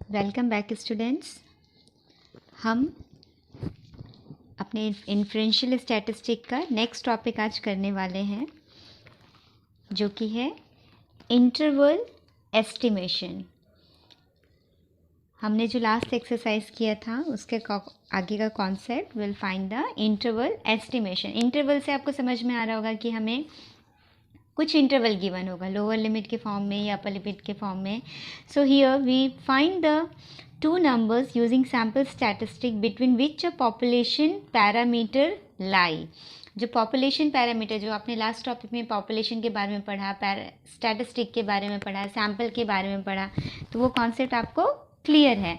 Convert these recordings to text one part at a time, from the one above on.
Welcome back students. हम अपने inferential statistic का नेक्स्ट टॉपिक आज करने वाले हैं, जो कि है इंटरवल एस्टिमेशन। हमने जो लास्ट एक्सरसाइज किया था उसके आगे का concept will find the interval estimation. Interval से आपको समझ में आ रहा होगा कि हमें कुछ इंटरवल गिवन होगा लोअर लिमिट के फॉर्म में या अपर लिमिट के फॉर्म में। So here we find the two numbers using sample statistic between which a population parameter lie। जो population parameter जो आपने लास्ट टॉपिक में population के बारे में पढ़ा, स्टैटिस्टिक के बारे में पढ़ा, सैम्पल के बारे में पढ़ा, तो वो कॉन्सेप्ट आपको क्लियर है।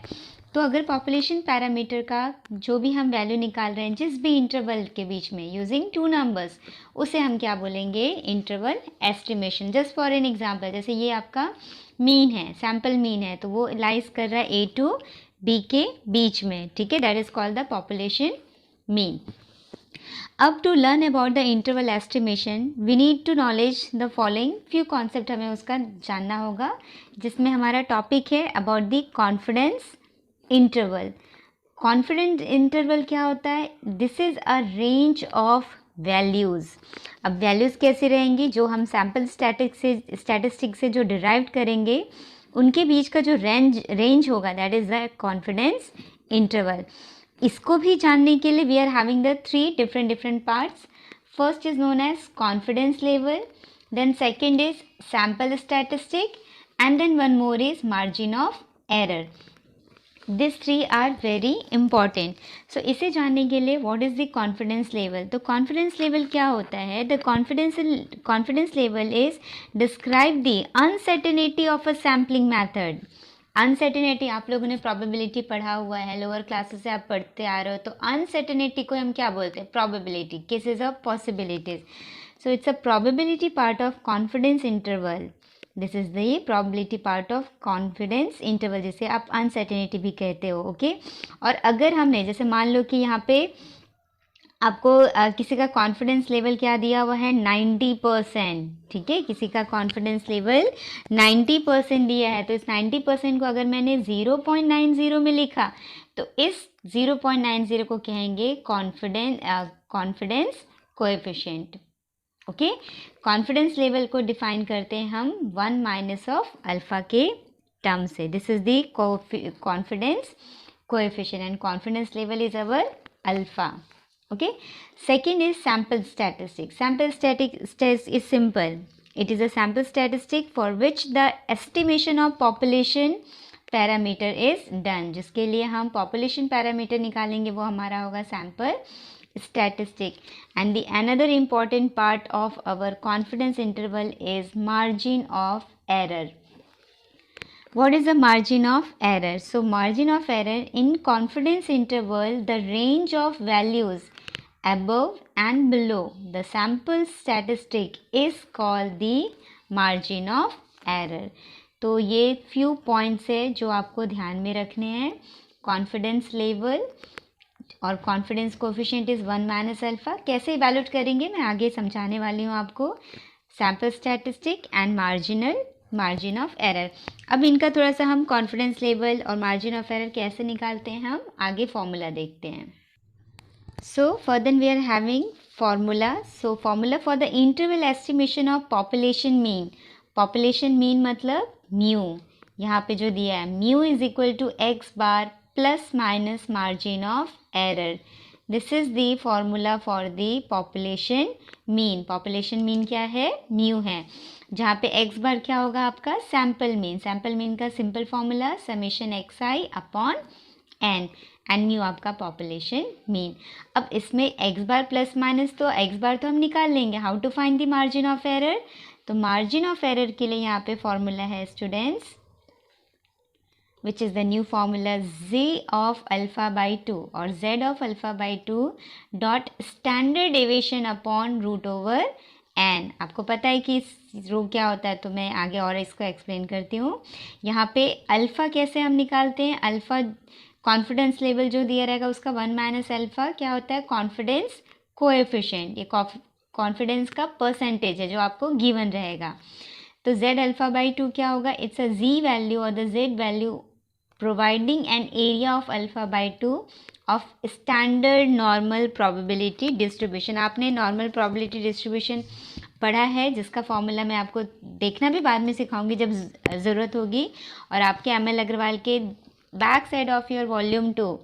तो अगर पॉपुलेशन पैरामीटर का जो भी हम वैल्यू निकाल रहे हैं जिस भी इंटरवल के बीच में यूजिंग टू नंबर्स, उसे हम क्या बोलेंगे? Interval estimation. Just for an example, जैसे ये आपका मीन है, सैम्पल मीन है, तो वो लाइज कर रहा है ए टू बी के बीच में, ठीक है। That is called the population mean. अब to learn about the interval estimation we need to knowledge the following few concept. हमें उसका जानना होगा, जिसमें हमारा टॉपिक है about the confidence interval. Confidence interval क्या होता है? This is a range of values. अब वैल्यूज़ कैसे रहेंगी? जो हम सैम्पल स्टैटिस्टिक से जो डिराइव करेंगे उनके बीच का जो रेंज होगा, that is the confidence interval. इसको भी जानने के लिए we are having the three different parts. First is known as confidence level, then second is sample statistic, and then one more is margin of error. This three are very important. So इसे जानने के लिए what is the confidence level? तो confidence level क्या होता है? The confidence level is describe the uncertainty of a sampling method. Uncertainty, आप लोगों ने प्रोबेबिलिटी पढ़ा हुआ है, लोअर क्लासेस से आप पढ़ते आ रहे हो, तो अनसर्टेनिटी को हम क्या बोलते हैं? Probability, cases of possibilities. So it's a probability part of confidence interval. This is the probability part of confidence interval, जिसे आप अनसर्टेनिटी भी कहते हो, ओके। और अगर हमने, जैसे मान लो कि यहाँ पे आपको किसी का कॉन्फिडेंस लेवल क्या दिया हुआ है? 90%, ठीक है। किसी का कॉन्फिडेंस लेवल 90% दिया है, तो इस 90% को अगर मैंने 0.90 में लिखा, तो इस 0.90 को कहेंगे confidence coefficient, okay. Confidence level को डिफाइन करते हैं हम 1 माइनस ऑफ अल्फा के टर्म से। This is the confidence coefficient and confidence level is our alpha, okay. Second is sample statistic. Sample statistic is simple. It is a sample statistic for which the estimation of population parameter is done. जिसके लिए हम population parameter निकालेंगे, वो हमारा होगा sample statistic. And the another important part of our confidence interval is margin of error. What is the margin of error? So margin of error in confidence interval, the range of values above and below the sample statistic is called the margin of error. तो ये few points है जो आपको ध्यान में रखने हैं। confidence level और confidence coefficient is 1 minus alpha. कैसे इवैल्यूएट करेंगे मैं आगे समझाने वाली हूँ आपको। Sample statistic and margin of error. अब इनका थोड़ा सा हम कॉन्फिडेंस लेवल और मार्जिन ऑफ एरर कैसे निकालते हैं, हम आगे फॉर्मूला देखते हैं। So further we are having formula. So formula for the interval estimation of population mean. Population mean मतलब म्यू, यहाँ पे जो दिया है mu is equal to x bar plus minus margin of error. This is the formula for the population mean. Population mean क्या है? Mu है, जहाँ पे एक्स बार क्या होगा आपका? Sample mean. सैम्पल मीन का simple formula summation x i upon n, and mu आपका पॉपुलेशन मीन। अब इसमें एक्स बार प्लस माइनस, तो एक्स बार तो हम निकाल लेंगे। How to find the margin of error? तो मार्जिन ऑफ एरर के लिए यहाँ पे फॉर्मूला है students, which is the new formula z of alpha by 2 और z of alpha by 2 dot standard deviation upon root over n। आपको पता है कि रो क्या होता है, तो मैं आगे और इसको एक्सप्लेन करती हूँ। यहाँ पे अल्फ़ा कैसे हम निकालते हैं? अल्फ़ा कॉन्फिडेंस लेवल जो दिया रहेगा उसका 1 माइनस अल्फ़ा क्या होता है? Confidence coefficient. ये कॉन्फिडेंस का परसेंटेज है जो आपको गिवन रहेगा। तो z अल्फ़ा बाई 2 क्या होगा? इट्स अ z वैल्यू और the z value providing an area of alpha by 2 of standard normal probability distribution. आपने नॉर्मल प्रोबेबिलिटी डिस्ट्रीब्यूशन पढ़ा है, जिसका फॉर्मूला मैं आपको देखना भी बाद में सिखाऊंगी जब ज़रूरत होगी। और आपके एम.एल. अग्रवाल के back side of your volume 2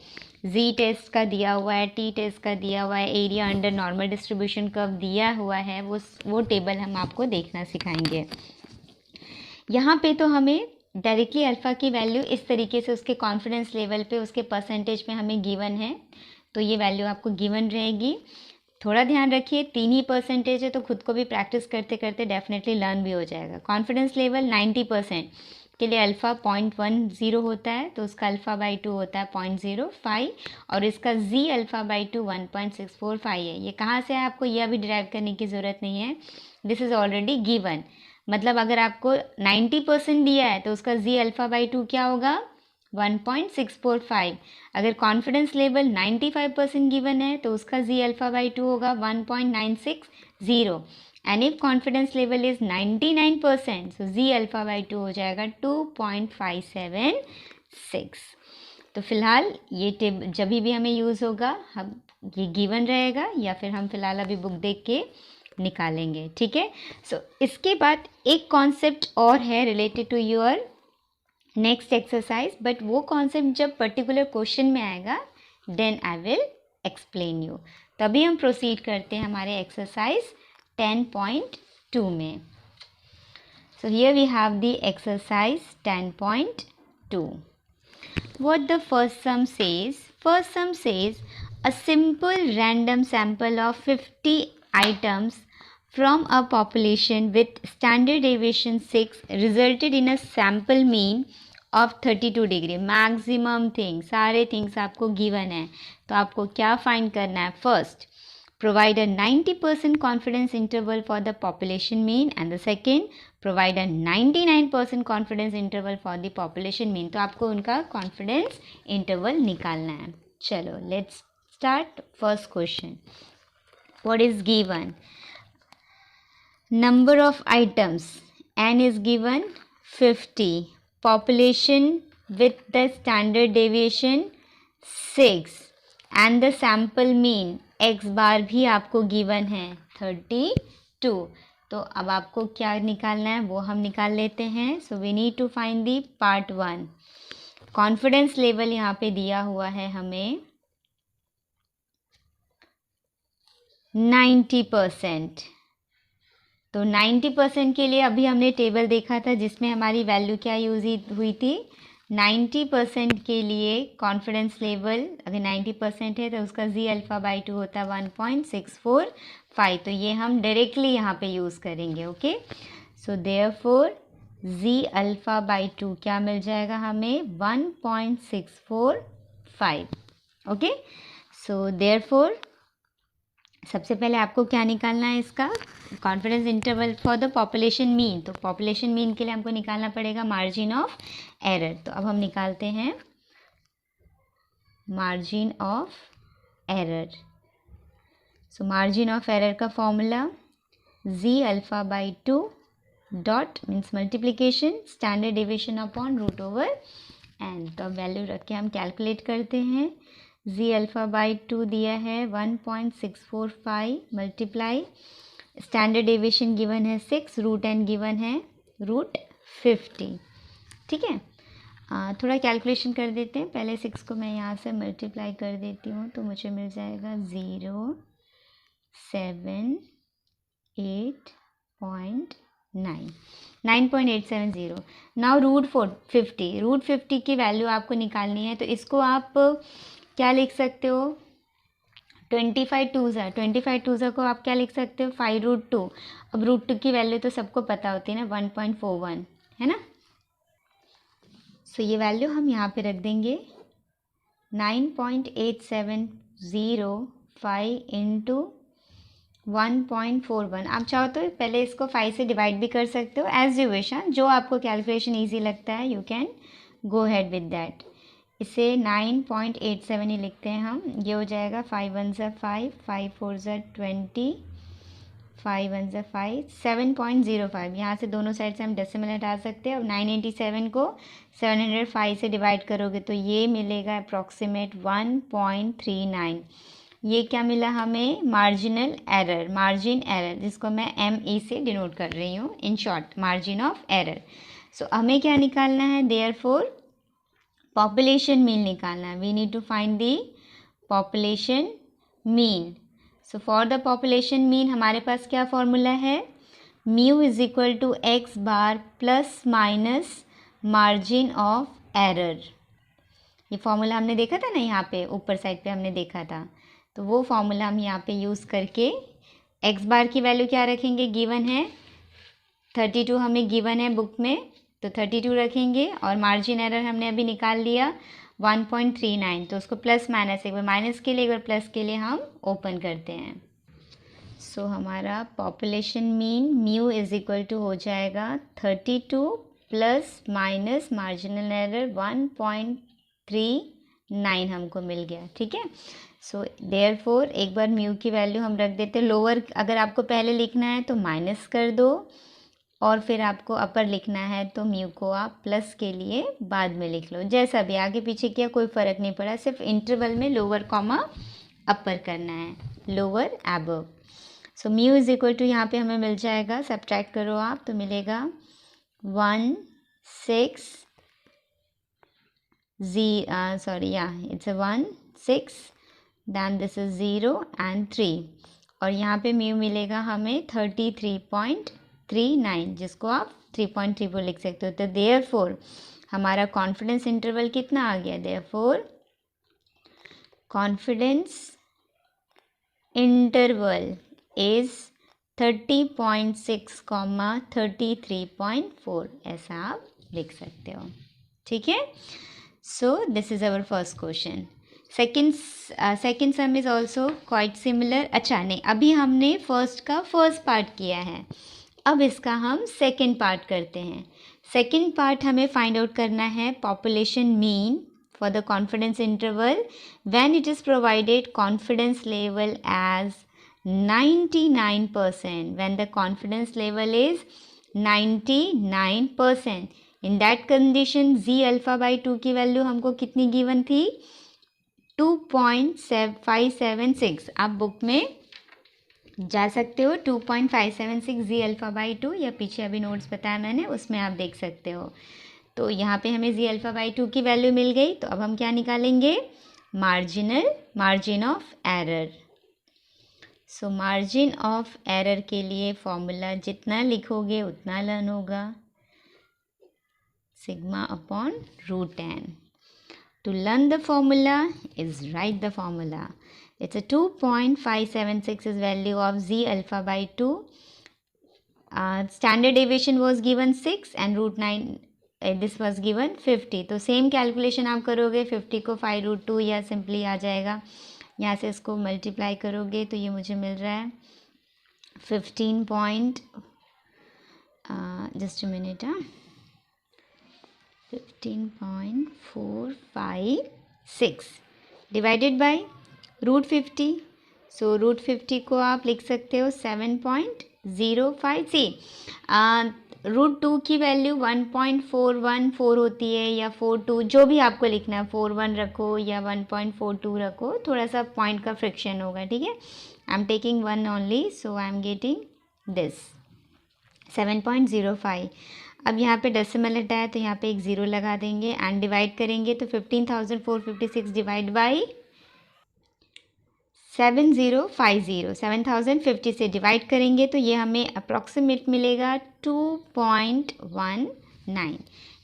z test का दिया हुआ है, टी टेस्ट का दिया हुआ है, area under normal distribution curve दिया हुआ है, वो टेबल हम आपको देखना सिखाएंगे। यहाँ पे तो हमें डायरेक्टली अल्फ़ा की वैल्यू इस तरीके से उसके कॉन्फिडेंस लेवल पे उसके परसेंटेज में हमें गिवन है, तो ये वैल्यू आपको गिवन रहेगी। थोड़ा ध्यान रखिए 3 ही परसेंटेज है, तो खुद को भी प्रैक्टिस करते करते डेफिनेटली लर्न भी हो जाएगा। कॉन्फिडेंस लेवल 90% के लिए अल्फ़ा 0.10 होता है, तो उसका अल्फ़ा बाई 2 होता है 0.05 और इसका जी अल्फ़ा बाई 2 1.645 है। ये कहाँ से है आपको यह भी डिराइव करने की ज़रूरत नहीं है, दिस इज़ ऑलरेडी गिवन। मतलब अगर आपको 90% दिया है तो उसका जी अल्फ़ा बाई 2 क्या होगा 1.645। अगर कॉन्फिडेंस लेवल 95% गिवन है तो उसका जी अल्फ़ा बाई 2 होगा 1.960 and if confidence level is 99% so z alpha by 2 हो जाएगा 2.576। तो फिलहाल ये टेब जब भी हमें यूज़ होगा हम ये गिवन रहेगा या फिर हम फिलहाल अभी बुक देख के निकालेंगे, ठीक है। सो इसके बाद एक कॉन्सेप्ट और है related to your next exercise, but वो कॉन्सेप्ट जब पर्टिकुलर क्वेश्चन में आएगा then I will explain you. तभी हम प्रोसीड करते हैं हमारे एक्सरसाइज 10.2 में। So here we have the exercise 10.2. What the first sum says? First sum says a simple random sample of 50 items from a population with standard deviation 6 resulted in a sample mean of 32 degree. Maximum things, सारे things आपको given है, तो आपको क्या find करना है। First, provide a 90% confidence interval for the population mean and the second provide a 99% confidence interval for the population mean। तो आपको उनका confidence interval निकालना है। चलो let's start first question। What is given? Number of items n is given 50, population with the standard deviation 6 and the sample mean x बार भी आपको given है 32। तो अब आपको क्या निकालना है वो हम निकाल लेते हैं। So we need to find the part 1। Confidence level यहाँ पे दिया हुआ है हमें 90%। तो 90% के लिए अभी हमने टेबल देखा था जिसमें हमारी वैल्यू क्या यूज हुई थी। 90% के लिए कॉन्फिडेंस लेवल अगर 90% है तो उसका जी अल्फ़ा बाई 2 होता है 1.645। तो ये हम डायरेक्टली यहाँ पे यूज़ करेंगे। Okay, so therefore z alpha by 2 क्या मिल जाएगा हमें 1.645। ओके, सो देयरफॉर सबसे पहले आपको क्या निकालना है, इसका confidence interval for the population mean. तो पॉपुलेशन मीन के लिए हमको निकालना पड़ेगा मार्जिन ऑफ एरर। तो अब हम निकालते हैं margin of error. So margin of error का formula Z alpha by 2 dot means multiplication standard deviation upon root over N. तो अब वैल्यू रख के हम कैलकुलेट करते हैं। जी अल्फ़ा बाई 2 दिया है 1.645 मल्टीप्लाई स्टैंडर्ड डेविएशन गिवन है 6, रूट एन गिवन है रूट 50। ठीक है, थोड़ा कैलकुलेशन कर देते हैं। पहले 6 को मैं यहाँ से मल्टीप्लाई कर देती हूँ तो मुझे मिल जाएगा 9.870। नाउ रूट 50, रूट 50 की वैल्यू आपको निकालनी है। तो इसको आप क्या लिख सकते हो, 25 टूज़ा को आप क्या लिख सकते हो 5√2। अब रूट 2 की वैल्यू तो सबको पता होती है ना 1.41 है ना। सो ये वैल्यू हम यहाँ पे रख देंगे 9.8705 इंटू 1.41। आप चाहो तो पहले इसको 5 से डिवाइड भी कर सकते हो, एज यू विश। जो आपको कैलकुलेशन ईजी लगता है you can go had with that. इसे 9.87 ही लिखते हैं हम। ये हो जाएगा 5 1 ज़ा 5, 5 4 ज़ा 20, 5 1 से 5, 7.05। यहाँ से दोनों साइड से हम डेसिमल हटा सकते हैं। अब 987 को 705 से डिवाइड करोगे तो ये मिलेगा अप्रॉक्सीमेट 1.39। ये क्या मिला हमें? मार्जिनल एरर, मार्जिन एरर, जिसको मैं ME से डिनोट कर रही हूँ, in short margin of error. So हमें क्या निकालना है? देयरफॉर पॉपुलेशन मीन निकालना है। We need to find the population mean. So for the population mean हमारे पास क्या फॉर्मूला है? Mu is equal to x bar plus minus margin of error. ये फॉर्मूला हमने देखा था ना, यहाँ पे ऊपर साइड पे हमने देखा था। तो वो फॉर्मूला हम यहाँ पे यूज़ करके एक्स बार की वैल्यू क्या रखेंगे? गिवन है 32 हमें गिवन है बुक में, तो 32 रखेंगे। और मार्जिन एरर हमने अभी निकाल लिया 1.39, तो उसको प्लस माइनस, एक बार माइनस के लिए एक बार प्लस के लिए हम ओपन करते हैं। सो हमारा population mean mu is equal to हो जाएगा 32 प्लस माइनस मार्जिनल एरर 1.39 हमको मिल गया। ठीक है। सो देयरफॉर एक बार म्यू की वैल्यू हम रख देते हैं। लोअर अगर आपको पहले लिखना है तो माइनस कर दो, और फिर आपको अपर लिखना है तो म्यू को आप प्लस के लिए बाद में लिख लो। जैसा भी आगे पीछे किया कोई फ़र्क नहीं पड़ा, सिर्फ इंटरवल में लोअर कॉमा अपर करना है, lower above. So mu is equal to यहाँ पे हमें मिल जाएगा, सब्ट्रैक्ट करो आप तो मिलेगा 1 6 1 6, दैन दिस इज 0 एंड 3, और यहाँ पे म्यू मिलेगा हमें 33.39, जिसको आप 3.34 लिख सकते हो। तो देयरफॉर हमारा कॉन्फिडेंस इंटरवल कितना आ गया? देयरफॉर कॉन्फिडेंस इंटरवल इज 30.6, 33.4, ऐसा आप लिख सकते हो। ठीक है। So this is our first question. Second sum is also quite similar. अच्छा नहीं, अभी हमने फर्स्ट का फर्स्ट पार्ट किया है, अब इसका हम सेकेंड पार्ट करते हैं। सेकेंड पार्ट हमें फाइंड आउट करना है population mean for the confidence interval when it is provided confidence level as 99%, when the confidence level is 99%. In that condition z alpha by 2 की वैल्यू हमको कितनी given थी? 2.576। आप बुक में जा सकते हो, 2.576 जी अल्फ़ा बाई 2, या पीछे अभी नोट्स बताया मैंने उसमें आप देख सकते हो। तो यहाँ पे हमें जी अल्फ़ा बाई 2 की वैल्यू मिल गई, तो अब हम क्या निकालेंगे? Margin of error. So margin of error के लिए फॉर्मूला जितना लिखोगे उतना लर्न होगा, sigma upon √10. To learn the formula is write the formula. It's a 2.576 is value of z alpha by 2. Standard deviation was given 6 and √9 this was given 50. तो same calculation आप करोगे, 50 को 5√2 या सिंपली आ जाएगा, यहाँ से इसको मल्टीप्लाई करोगे तो ये मुझे मिल रहा है 15. Just a minute, 15.456 divided by √50. सो √50 को आप लिख सकते हो 7.05. सी √2 की वैल्यू 1.414 होती है या 42, जो भी आपको लिखना है, 41 रखो या 1.42 रखो, थोड़ा सा पॉइंट का फ्रिक्शन होगा। ठीक है। I am taking 1 only, so I am getting this 7.05. अब यहाँ पे डेसिमल हटाया तो यहाँ पे एक ज़ीरो लगा देंगे एंड डिवाइड करेंगे तो 15,456 डिवाइड बाई 7050 से डिवाइड करेंगे तो ये हमें अप्रॉक्सीमेट मिलेगा 2.19.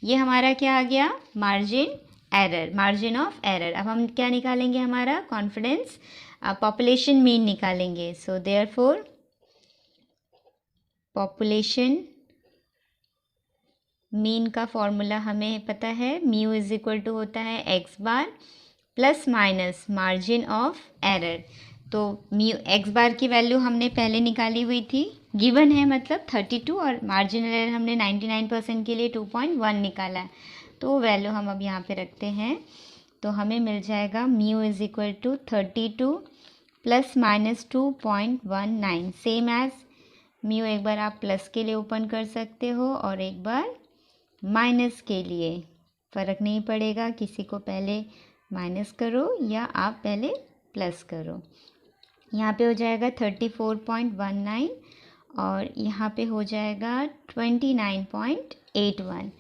ये हमारा क्या आ गया? Margin of error. अब हम क्या निकालेंगे? हमारा कॉन्फिडेंस पॉपुलेशन मीन निकालेंगे. सो देयरफॉर पॉपुलेशन मीन का फॉर्मूला हमें पता है, म्यू इज इक्वल टू होता है x bar plus minus margin of error. तो म्यू एक्स बार की वैल्यू हमने पहले निकाली हुई थी, गिवन है मतलब 32, और मार्जिन एरर हमने 99% के लिए 2.1 निकाला है, तो वो वैल्यू हम अब यहाँ पे रखते हैं. तो हमें मिल जाएगा mu is equal to 32 plus minus 2.19, same as mu एक बार आप प्लस के लिए ओपन कर सकते हो और एक बार माइनस के लिए, फ़र्क नहीं पड़ेगा, किसी को पहले माइनस करो या आप पहले प्लस करो। यहाँ पे हो जाएगा 34.19 और यहाँ पे हो जाएगा 29.81।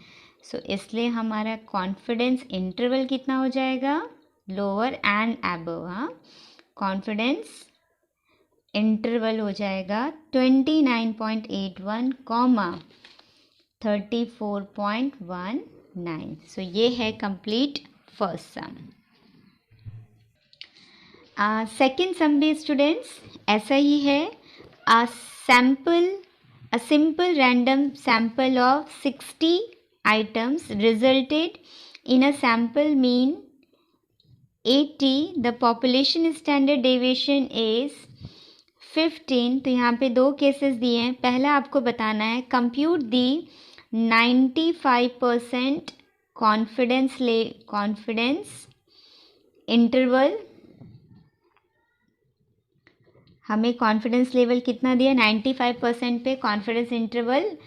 सो इसलिए हमारा कॉन्फिडेंस इंटरवल कितना हो जाएगा, लोअर एंड अबव। हाँ, कॉन्फिडेंस इंटरवल हो जाएगा 29.81 कॉमा 34.19। सो ये है कंप्लीट फर्स्ट सम। सेकेंड सम भी स्टूडेंट्स ऐसा ही है। A simple random sample of 60 items resulted in a sample mean 80. The population standard deviation is 15। तो यहाँ पे दो केसेस दिए हैं। पहला आपको बताना है कंप्यूट दी 95% कॉन्फिडेंस इंटरवल। हमें कॉन्फिडेंस लेवल कितना दिया, 95% पे confidence interval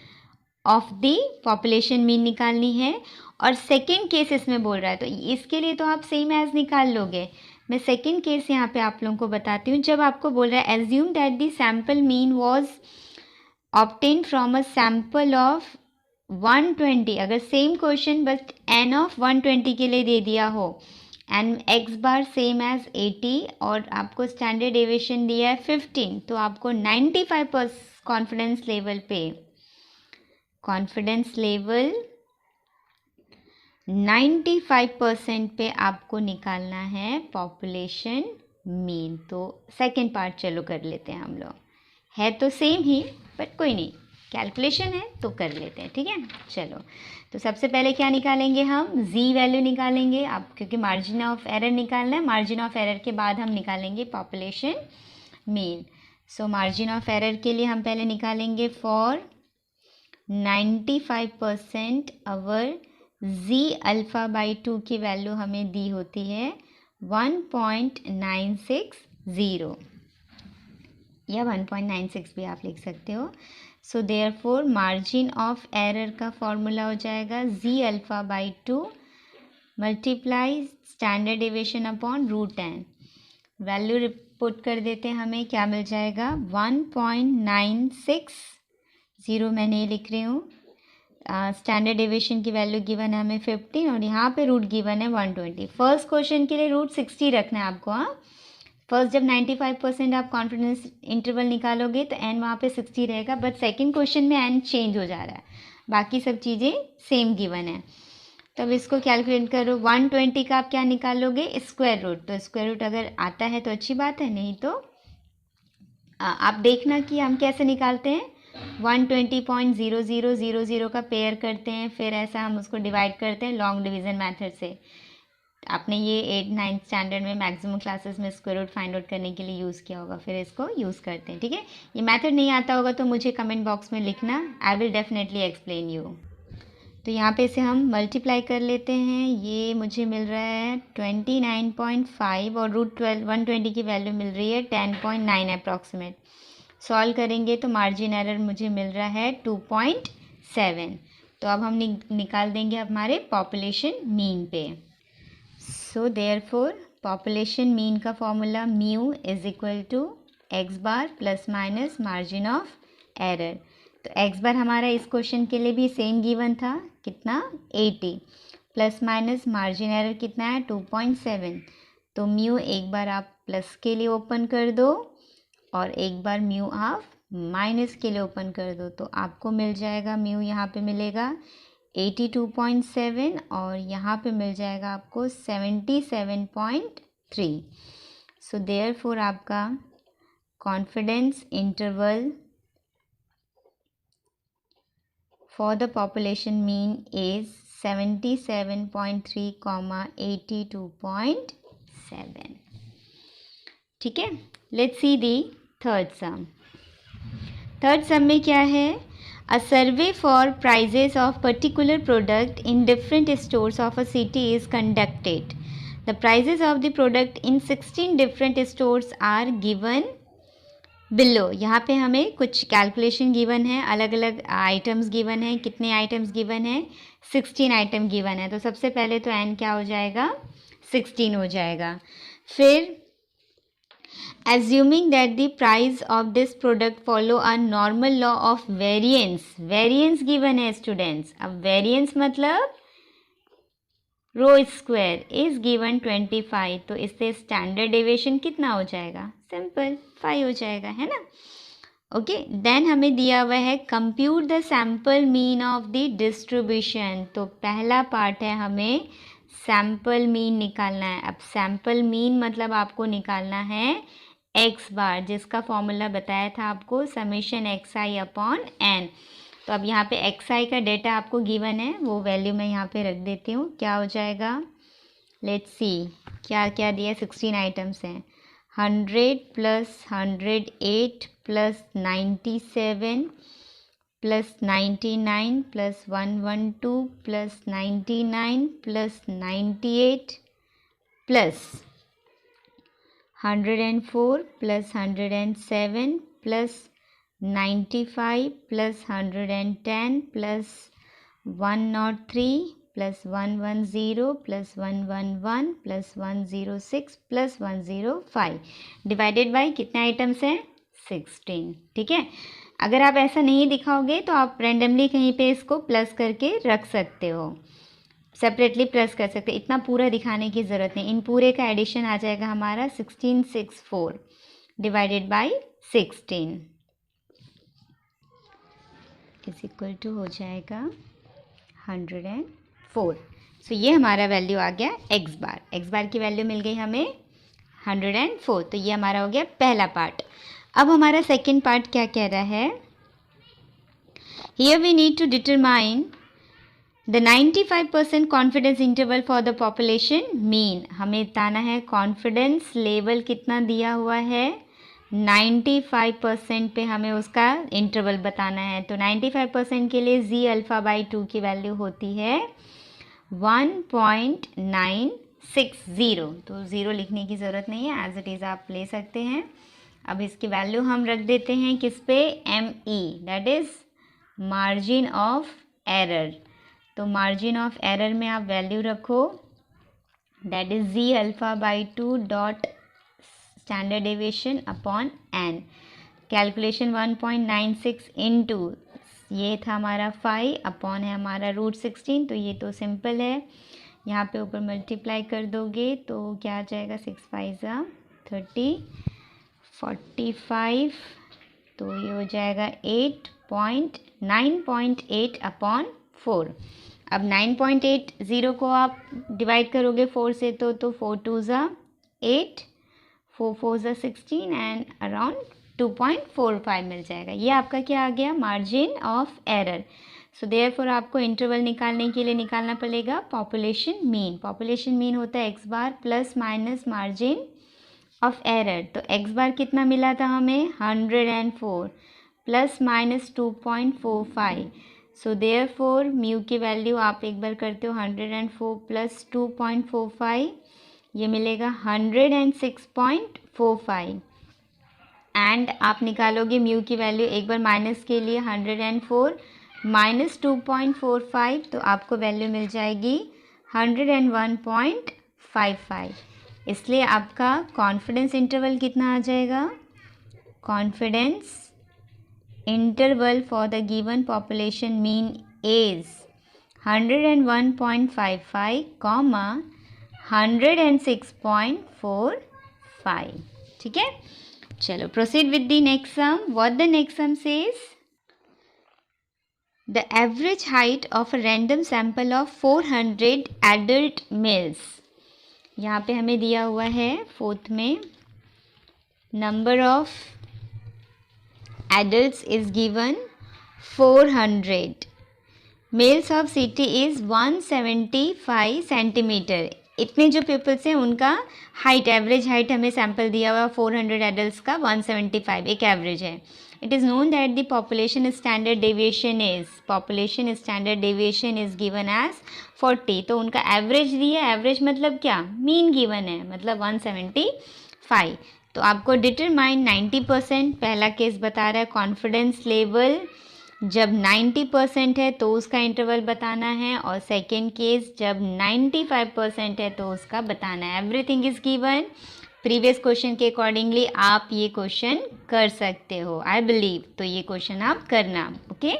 of the population mean निकालनी है। और सेकेंड केस इसमें बोल रहा है, तो इसके लिए तो आप सेम एज निकाल लोगे। मैं सेकेंड केस यहाँ पे आप लोगों को बताती हूँ। जब आपको बोल रहा है assume that the sample mean was obtain from a sample of 120। अगर सेम क्वेश्चन बस एन ऑफ 120 के लिए दे दिया हो and x bar same as 80 और आपको स्टैंडर्ड डेविएशन दिया है 15, तो आपको 95% कॉन्फिडेंस लेवल पे 95% पे आपको निकालना है पॉपुलेशन मीन। तो सेकंड पार्ट चलो कर लेते हैं हम लोग। है तो सेम ही बट कोई नहीं, कैलकुलेशन है तो कर लेते हैं, ठीक है। चलो, तो सबसे पहले क्या निकालेंगे हम, जी वैल्यू निकालेंगे आप, क्योंकि मार्जिन ऑफ एरर निकालना है। मार्जिन ऑफ एरर के बाद हम निकालेंगे population mean. So margin of error के लिए हम पहले निकालेंगे for 95% our z alpha by 2 की वैल्यू हमें दी होती है 1.960 या 1.96 भी आप लिख सकते हो। So therefore margin of error का फॉर्मूला हो जाएगा Z alpha by 2 multiply standard deviation upon √10। Value put कर देते हैं, हमें क्या मिल जाएगा 1.960। मैंने ये लिख रही हूँ। स्टैंडर्ड डेविएशन की वैल्यू गिवन है हमें 15 और यहाँ पे रूट गिवन है 120। फर्स्ट क्वेश्चन के लिए रूट 60 रखना है आपको। हाँ, फर्स्ट जब 95% आप कॉन्फिडेंस इंटरवल निकालोगे तो एन वहाँ पे 60 रहेगा, बट सेकंड क्वेश्चन में एन चेंज हो जा रहा है, बाकी सब चीज़ें सेम गिवन है। तब इसको कैलकुलेट करो। 120 का आप क्या निकालोगे, स्क्वायर रूट। तो स्क्वायर रूट अगर आता है तो अच्छी बात है, नहीं तो आप देखना कि हम कैसे निकालते हैं। 120.0000 का पेयर करते हैं, फिर ऐसा हम उसको डिवाइड करते हैं लॉन्ग डिवीज़न मेथड से। आपने ये 8-9 स्टैंडर्ड में मैक्सिमम क्लासेस में स्क्वायर रूट फाइंड आउट करने के लिए यूज़ किया होगा, फिर इसको यूज़ करते हैं, ठीक है। ये मेथड नहीं आता होगा तो मुझे कमेंट बॉक्स में लिखना, I will definitely explain you. तो यहाँ पे इसे हम मल्टीप्लाई कर लेते हैं। ये मुझे मिल रहा है 29.5 और √12 120 की वैल्यू मिल रही है 10.9 अप्रॉक्सीमेट। सॉल्व करेंगे तो मार्जिन एरर मुझे मिल रहा है 2.7। तो अब हम निकाल देंगे हमारे पॉपुलेशन मीन पे। सो देयरफॉर पॉपुलेशन मीन का formula mu is equal to x bar plus minus margin of error. तो एक्स बार हमारा इस क्वेश्चन के लिए भी सेम गिवन था, कितना 80, प्लस माइनस मार्जिन एरर कितना है 2.7। तो म्यू एक बार आप प्लस के लिए ओपन कर दो और एक बार म्यू आप माइनस के लिए ओपन कर दो, तो आपको मिल जाएगा म्यू यहाँ पे मिलेगा 82.7 और यहाँ पे मिल जाएगा आपको 77.3। सो देयरफॉर आपका confidence interval for the population mean is 77.3, 82.7। ठीक है, let's see the third sum. Third sum में क्या है, a survey for prices of particular product in different stores of a city is conducted. The prices of the product in 16 different stores are given below, यहाँ पे हमें कुछ calculation given है, अलग अलग आइटम्स गिवन है। कितने आइटम्स गिवन है? 16 आइटम गिवन है। तो सबसे पहले तो n क्या हो जाएगा? 16 हो जाएगा। फिर assuming that the price of this product follow a normal law of variance, variance given है स्टूडेंट्स। अब variance मतलब रो स्क्वायर इज गिवन 25, तो इससे स्टैंडर्ड डेविएशन कितना हो जाएगा? सिंपल 5 हो जाएगा, है ना। ओके, देन हमें दिया हुआ है compute the sample mean of the distribution. तो पहला पार्ट है हमें सैम्पल मीन निकालना है। अब सैम्पल मीन मतलब आपको निकालना है एक्स बार, जिसका फॉर्मूला बताया था आपको, summation x i upon N. तो अब यहाँ पे एक्स आई का डेटा आपको गिवन है, वो वैल्यू मैं यहाँ पे रख देती हूँ। क्या हो जाएगा? लेट्स सी क्या क्या दिया। 16 आइटम्स हैं। 100 plus 108 plus 97 plus 99 plus 112 plus 99 plus 98 plus 104 plus 107 plus 95 plus 110 plus 103 plus 110 plus 111 plus 106 plus 105 divided by कितने आइटम्स हैं? 16। ठीक है, अगर आप ऐसा नहीं दिखाओगे तो आप रेंडमली कहीं पे इसको प्लस करके रख सकते हो, सेपरेटली प्लस कर सकते हैं। इतना पूरा दिखाने की ज़रूरत नहीं। इन पूरे का एडिशन आ जाएगा हमारा 1664 divided by 16 is equal to हो जाएगा 104। सो ये हमारा वैल्यू आ गया एक्स बार। एक्स बार की वैल्यू मिल गई हमें 104। तो ये हमारा हो गया पहला पार्ट। अब हमारा सेकेंड पार्ट क्या कह रहा है? Here we need to determine the 95% confidence interval for the population mean. हमें बताना है कॉन्फिडेंस लेवल कितना दिया हुआ है, 95% पे हमें उसका इंटरवल बताना है। तो 95% के लिए z अल्फ़ा बाई 2 की वैल्यू होती है 1.960। तो ज़ीरो लिखने की ज़रूरत नहीं है, एज इट इज़ आप ले सकते हैं। अब इसकी वैल्यू हम रख देते हैं किस पे? ME, that is margin of error. तो मार्जिन ऑफ एरर में आप वैल्यू रखो, that is z alpha by 2 dot standard deviation upon n। Calculation 1.96 into ये था हमारा 5 अपॉन है हमारा √16। तो ये तो सिंपल है, यहाँ पे ऊपर मल्टीप्लाई कर दोगे तो क्या आ जाएगा? 6 5 30 45। तो ये हो जाएगा 9.8 अपॉन 4। अब 9.80 को आप डिवाइड करोगे 4 से तो 4 2 8, 4 4 16 एंड अराउंड 2.45 मिल जाएगा। ये आपका क्या आ गया? Margin of error. So therefore आपको इंटरवल निकालने के लिए निकालना पड़ेगा पॉपुलेशन मीन। पॉपुलेशन मीन होता है x bar plus minus margin of error. तो एक्स बार कितना मिला था हमें? 104 plus minus 2.45। So therefore mu की वैल्यू आप एक बार करते हो 104 प्लस 2.45, ये मिलेगा 106.45। एंड आप निकालोगे म्यू की वैल्यू एक बार माइनस के लिए 104 माइनस 2.45, तो आपको वैल्यू मिल जाएगी 101.55। इसलिए आपका कॉन्फिडेंस इंटरवल कितना आ जाएगा? Confidence interval for the given population mean is 101.55 comma 106.45। ठीक है, चलो proceed with the next sum. What the next sum says? The average height of a random sample of 400 adult males. यहाँ पे हमें दिया हुआ है फोर्थ में number of adults is given 400, males of city is 175 centimetre. इतने जो peoples हैं उनका हाइट, एवरेज हाइट हमें सैंपल दिया हुआ 400 एडल्ट्स का 175 एक एवरेज है। It is known that the population standard deviation is given as 40। तो उनका एवरेज दिया, एवरेज मतलब क्या? मीन गिवन है, मतलब 175। तो आपको डिटरमाइन 90%, पहला केस बता रहा है कॉन्फिडेंस लेवल जब 90% है तो उसका इंटरवल बताना है, और सेकेंड केस जब 95% है तो उसका बताना है। Everything is given. Previous question के अकॉर्डिंगली आप ये क्वेश्चन कर सकते हो, आई बिलीव। तो ये क्वेश्चन आप करना, ओके।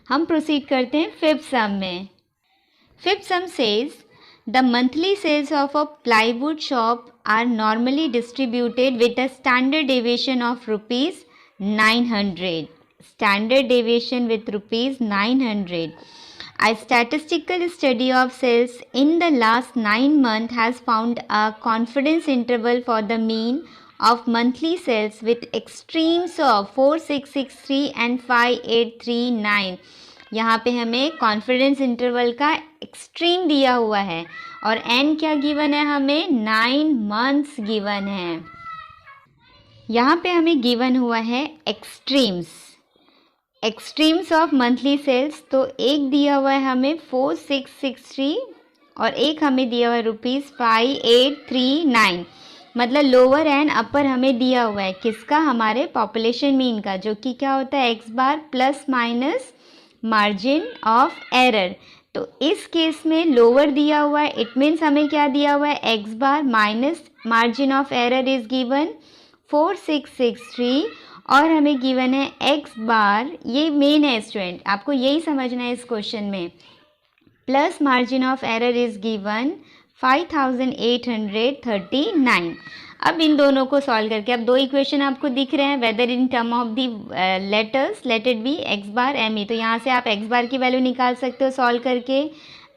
हम प्रोसीड करते हैं फिफ्थ सम में। Fifth some says the monthly sales of a plywood shop are normally distributed with a standard deviation of rupees 900. Standard deviation with rupees 900. A statistical study of sales in the last 9 months has found a confidence interval for the mean of monthly sales with extremes of 4663 and 5839. यहाँ पे हमें confidence interval का extreme दिया हुआ है और N क्या given है, हमें 9 मंथ्स गिवन है। यहाँ पे हमें गिवन हुआ है एक्सट्रीम्स ऑफ मंथली सेल्स। तो एक दिया हुआ है हमें 4663 और एक हमें दिया हुआ है रुपीज़ 5839। मतलब लोअर एंड अपर हमें दिया हुआ है किसका, हमारे पॉपुलेशन मीन का, जो कि क्या होता है x bar plus minus margin of error. तो इस केस में लोअर दिया हुआ है, इट मीन्स हमें क्या दिया हुआ है, x bar minus margin of error is given 4663 और हमें गिवन है एक्स बार, ये मेन है स्टूडेंट, आपको यही समझना है इस क्वेश्चन में, plus margin of error is given 5839। अब इन दोनों को सॉल्व करके, अब दो इक्वेशन आपको दिख रहे हैं, whether in term of the letters, let it be x bar M E. तो यहाँ से आप एक्स बार की वैल्यू निकाल सकते हो सॉल्व करके,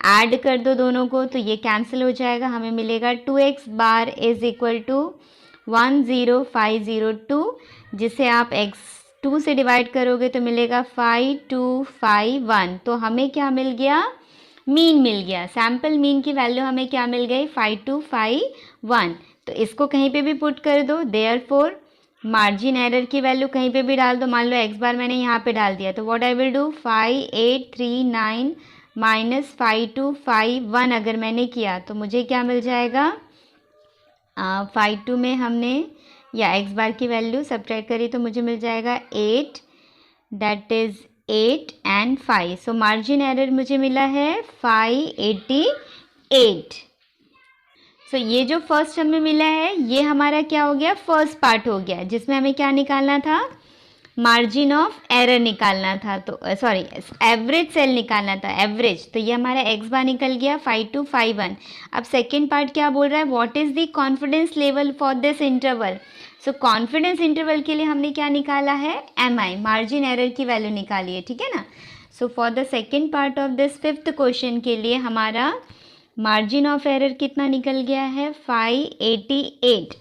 ऐड कर दो दोनों को तो ये कैंसिल हो जाएगा, हमें मिलेगा 2x bar is equal to 10502, जिसे आप x2 से डिवाइड करोगे तो मिलेगा 5251। तो हमें क्या मिल गया, मीन मिल गया, सैम्पल मीन की वैल्यू हमें क्या मिल गई 5251। तो इसको कहीं पे भी पुट कर दो, देयरफॉर मार्जिन एरर की वैल्यू कहीं पे भी डाल दो। मान लो एक्स बार मैंने यहाँ पे डाल दिया, तो what I will do 5839 minus 5251 अगर मैंने किया तो मुझे क्या मिल जाएगा, 52 में हमने या एक्स बार की वैल्यू सब्ट्रैक्ट करी तो मुझे मिल जाएगा 8, that is 8 and 5। So margin error मुझे मिला है 588। सो ये जो फर्स्ट हमें मिला है ये हमारा क्या हो गया, फर्स्ट पार्ट हो गया, जिसमें हमें क्या निकालना था, मार्जिन ऑफ एरर निकालना था, तो सॉरी एवरेज सेल निकालना था, एवरेज। तो ये हमारा एक्स बार निकल गया 5251। अब सेकेंड पार्ट क्या बोल रहा है, what is the confidence level for this interval. So confidence interval के लिए हमने क्या निकाला है, एम आई, मार्जिन एरर की वैल्यू निकाली है, ठीक है ना। सो for the second part of this fifth question के लिए हमारा मार्जिन ऑफ एरर कितना निकल गया है 588,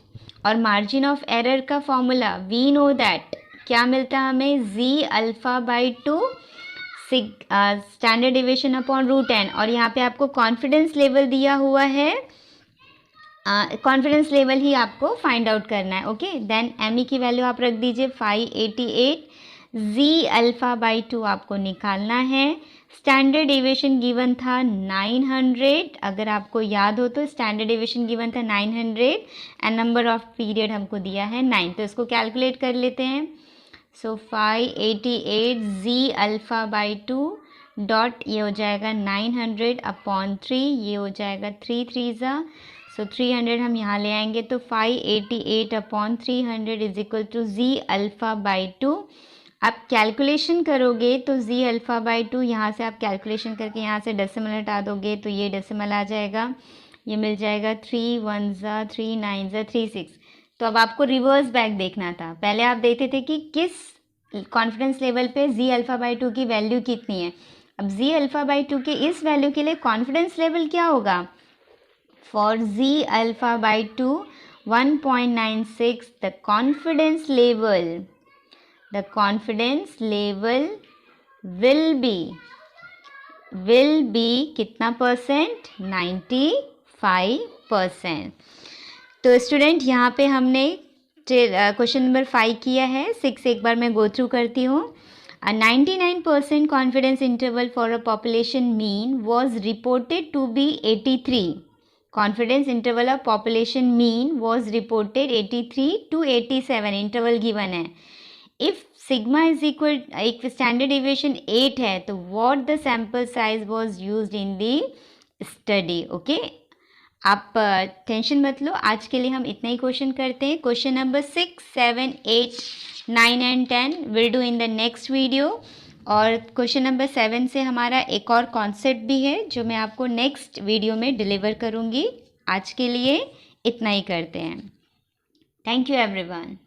और मार्जिन ऑफ एरर का फॉर्मूला वी नो दैट क्या मिलता है हमें, z alpha by 2 standard deviation upon root n। और यहाँ पे आपको कॉन्फिडेंस लेवल दिया हुआ है, कॉन्फिडेंस लेवल ही आपको फाइंड आउट करना है, ओके। देन एम ई की वैल्यू आप रख दीजिए 588, z अल्फ़ा बाई 2 आपको निकालना है। स्टैंडर्ड डेविएशन गिवन था 900, अगर आपको याद हो तो स्टैंडर्ड डेविएशन गिवन था 900 एंड नंबर ऑफ पीरियड हमको दिया है 9। तो इसको कैलकुलेट कर लेते हैं। सो 588 z अल्फ़ा बाई 2 डॉट ये हो जाएगा 900 अपॉन 3, ये हो जाएगा 3 3 ज़ा, सो 300 हम यहाँ ले आएंगे तो 588 upon 300 is equal to z alpha by 2। आप कैलकुलेशन करोगे तो z अल्फ़ा बाई 2 यहाँ से आप कैलकुलेशन करके यहाँ से डेसिमल हटा दोगे तो ये डेसिमल आ जाएगा, ये मिल जाएगा 3 1 ज़ा 3 9 ज़ा 3 6। तो अब आपको रिवर्स बैक देखना था, पहले आप देखते थे कि किस कॉन्फिडेंस लेवल पे z अल्फ़ा बाई 2 की वैल्यू कितनी है। अब z अल्फ़ा बाई 2 के इस वैल्यू के लिए कॉन्फिडेंस लेवल क्या होगा, for z alpha by 2 1.96, the confidence level will be कितना परसेंट, 95%। तो स्टूडेंट यहाँ पे हमने क्वेश्चन नंबर 5 किया है, 6 एक बार मैं गो थ्रू करती हूँ। A 99% confidence interval for a population mean was reported to be 83. confidence interval of population mean was reported 83 to 87 interval given है. इफ सिग्मा इज इक्वल, एक स्टैंडर्ड डिविएशन 8 है, तो what the sample size was used in the study. Okay, आप tension मत लो. आज के लिए हम इतना ही क्वेश्चन करते हैं. Question number 6, 7, 8, 9 and 10 will do in the next video. और क्वेश्चन नंबर 7 से हमारा एक और कॉन्सेप्ट भी है जो मैं आपको नेक्स्ट वीडियो में डिलीवर करूँगी. आज के लिए इतना ही करते हैं. Thank you everyone.